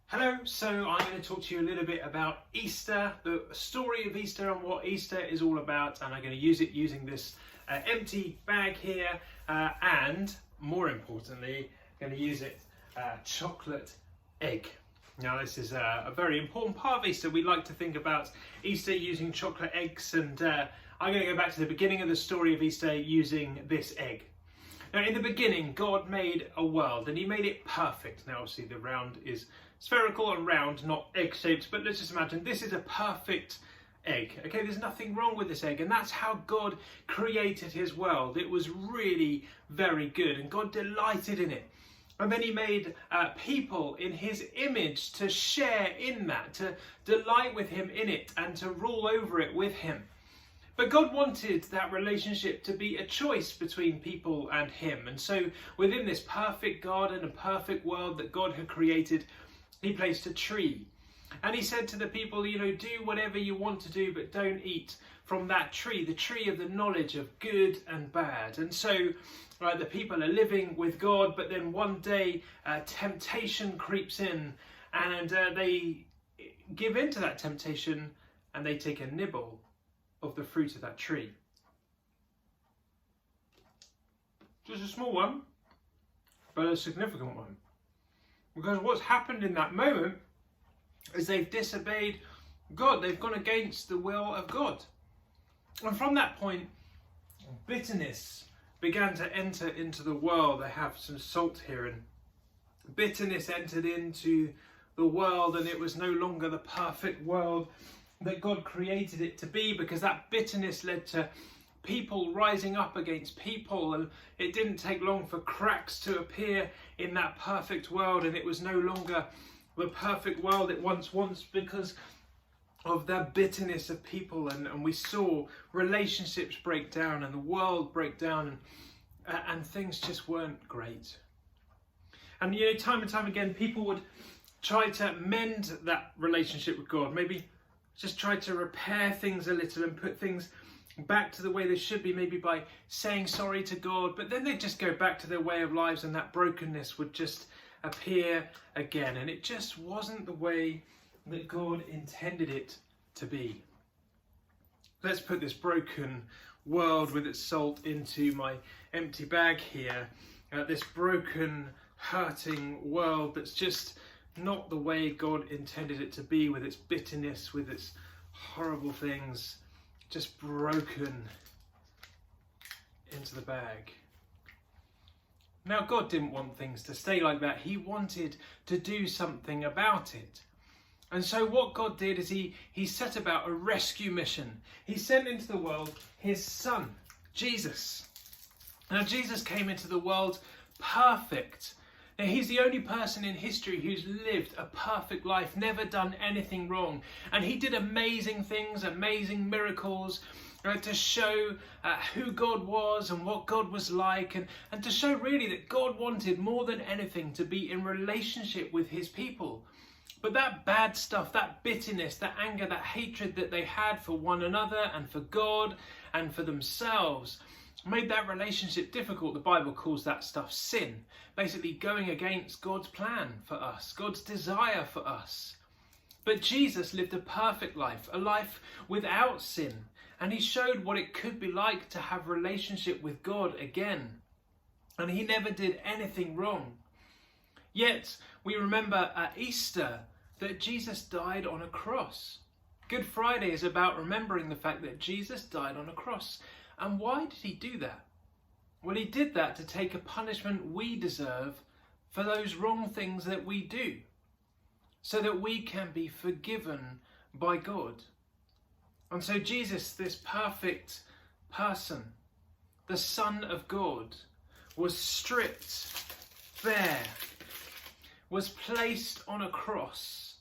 Hello, so I'm going to talk to you a little bit about Easter, the story of Easter and what Easter is all about, and I'm going to use it using this empty bag here, and more importantly, I'm going to use it chocolate egg. Now this is a very important part of Easter. We like to think about Easter using chocolate eggs, and I'm going to go back to the beginning of the story of Easter using this egg. Now in the beginning, God made a world and he made it perfect. Now obviously the round is spherical and round, not egg-shaped, but let's just imagine this is a perfect egg. Okay, there's nothing wrong with this egg, and that's how God created his world. It was really very good, and God delighted in it. And then he made people in his image to share in that, to delight with him in it, and to rule over it with him. But God wanted that relationship to be a choice between people and him. And so within this perfect garden and perfect world that God had created, he placed a tree. And he said to the people, do whatever you want to do, but don't eat from that tree, the tree of the knowledge of good and bad. And so the people are living with God, but then one day temptation creeps in, and they give in to that temptation and they take a nibble of the fruit of that tree. Just a small one, but a significant one. Because what's happened in that moment is they've disobeyed God. They've gone against the will of God. And from that point, bitterness began to enter into the world. I have some salt here, and bitterness entered into the world, and it was no longer the perfect world that God created it to be, because that bitterness led to people rising up against people, and it didn't take long for cracks to appear in that perfect world, and it was no longer the perfect world it once was because of the bitterness of people, and we saw relationships break down and the world break down, and things just weren't great. And time and time again people would try to mend that relationship with God, maybe just try to repair things a little and put things back to the way they should be, maybe by saying sorry to God, but then they'd just go back to their way of lives, and that brokenness would just appear again, and it just wasn't the way that God intended it to be. Let's put this broken world with its salt into my empty bag here. This broken, hurting world that's just not the way God intended it to be, with its bitterness, with its horrible things, just broken into the bag. Now God didn't want things to stay like that. He wanted to do something about it. And so what God did is he set about a rescue mission. He sent into the world his son, Jesus. Now Jesus came into the world perfect. Now he's the only person in history who's lived a perfect life, never done anything wrong. And he did amazing things, amazing miracles, to show who God was and what God was like, and to show really that God wanted more than anything to be in relationship with his people. But that bad stuff, that bitterness, that anger, that hatred that they had for one another and for God and for themselves made that relationship difficult. The Bible calls that stuff sin. Basically going against God's plan for us, God's desire for us. But Jesus lived a perfect life, a life without sin. And he showed what it could be like to have a relationship with God again. And he never did anything wrong. Yet we remember at Easter that Jesus died on a cross. Good Friday is about remembering the fact that Jesus died on a cross. And why did he do that? Well, he did that to take a punishment we deserve for those wrong things that we do, so that we can be forgiven by God. And so Jesus, this perfect person, the Son of God, was stripped bare, was placed on a cross,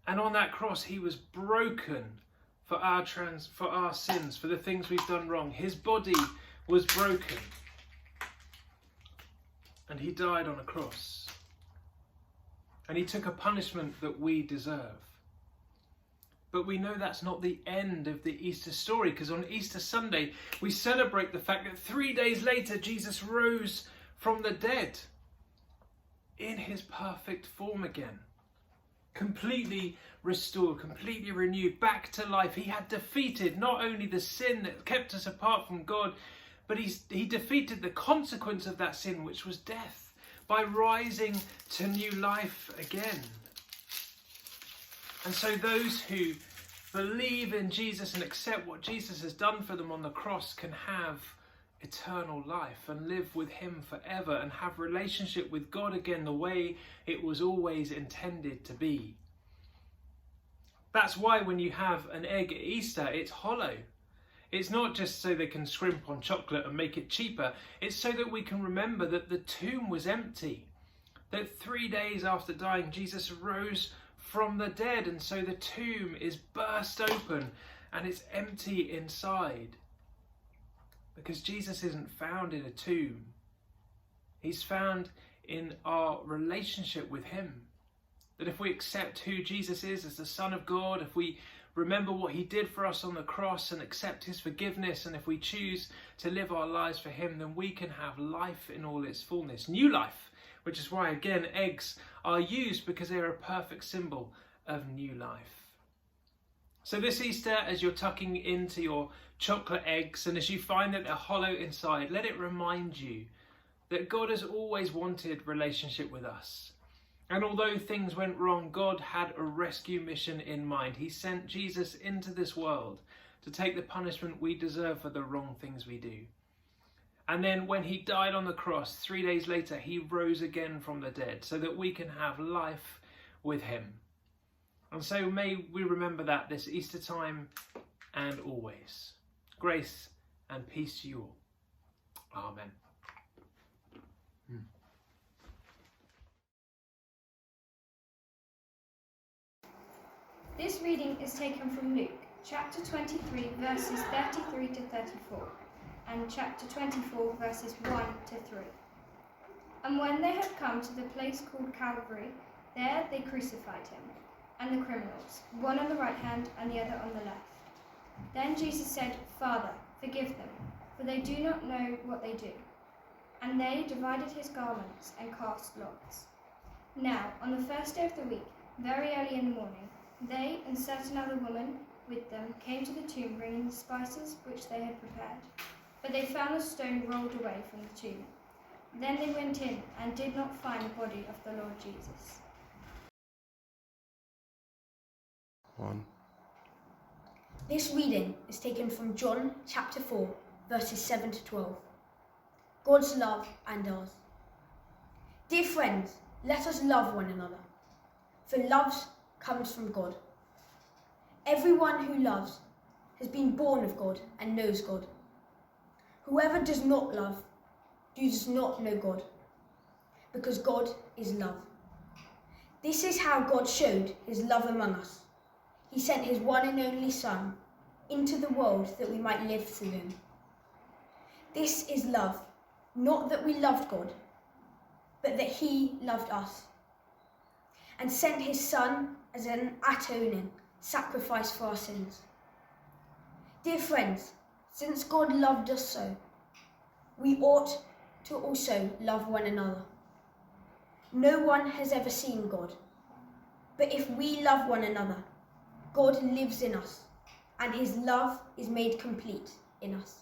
and on that cross he was broken for our sins, for the things we've done wrong. His body was broken, and he died on a cross, and he took a punishment that we deserve. But we know that's not the end of the Easter story, because on Easter Sunday we celebrate the fact that 3 days later Jesus rose from the dead in his perfect form again. completely restored, completely renewed, back to life. He had defeated not only the sin that kept us apart from God, but he defeated the consequence of that sin, which was death, by rising to new life again. And so those who believe in Jesus and accept what Jesus has done for them on the cross can have eternal life and live with him forever and have relationship with God again the way it was always intended to be. That's why when you have an egg at Easter, it's hollow. It's not just so they can scrimp on chocolate and make it cheaper. It's so that we can remember that the tomb was empty, that 3 days after dying, Jesus rose from the dead, and so the tomb is burst open and it's empty inside. Because Jesus isn't found in a tomb. He's found in our relationship with him. That if we accept who Jesus is as the Son of God, if we remember what he did for us on the cross and accept his forgiveness, and if we choose to live our lives for him, then we can have life in all its fullness. New life, which is why, again, eggs are used, because they're a perfect symbol of new life. So this Easter, as you're tucking into your chocolate eggs, and as you find that they're hollow inside, let it remind you that God has always wanted relationship with us. And although things went wrong, God had a rescue mission in mind. He sent Jesus into this world to take the punishment we deserve for the wrong things we do. And then when he died on the cross, 3 days later, he rose again from the dead so that we can have life with him. And so may we remember that this Easter time and always. Grace and peace to you all. Amen. This reading is taken from Luke, chapter 23, verses 33 to 34, and chapter 24, verses 1 to 3. And when they had come to the place called Calvary, there they crucified him, and the criminals, one on the right hand and the other on the left. Then Jesus said, "Father, forgive them, for they do not know what they do." And they divided his garments and cast lots. Now, on the first day of the week, very early in the morning, they and certain other women with them came to the tomb bringing the spices which they had prepared. But they found the stone rolled away from the tomb. Then they went in and did not find the body of the Lord Jesus. 1. This reading is taken from John chapter 4, verses 7 to 12. God's love and ours. Dear friends, let us love one another, for love comes from God. Everyone who loves has been born of God and knows God. Whoever does not love does not know God, because God is love. This is how God showed his love among us. He sent his one and only Son into the world that we might live through him. This is love, not that we loved God, but that he loved us and sent his Son as an atoning sacrifice for our sins. Dear friends, since God loved us so, we ought to also love one another. No one has ever seen God, but if we love one another, God lives in us, and his love is made complete in us.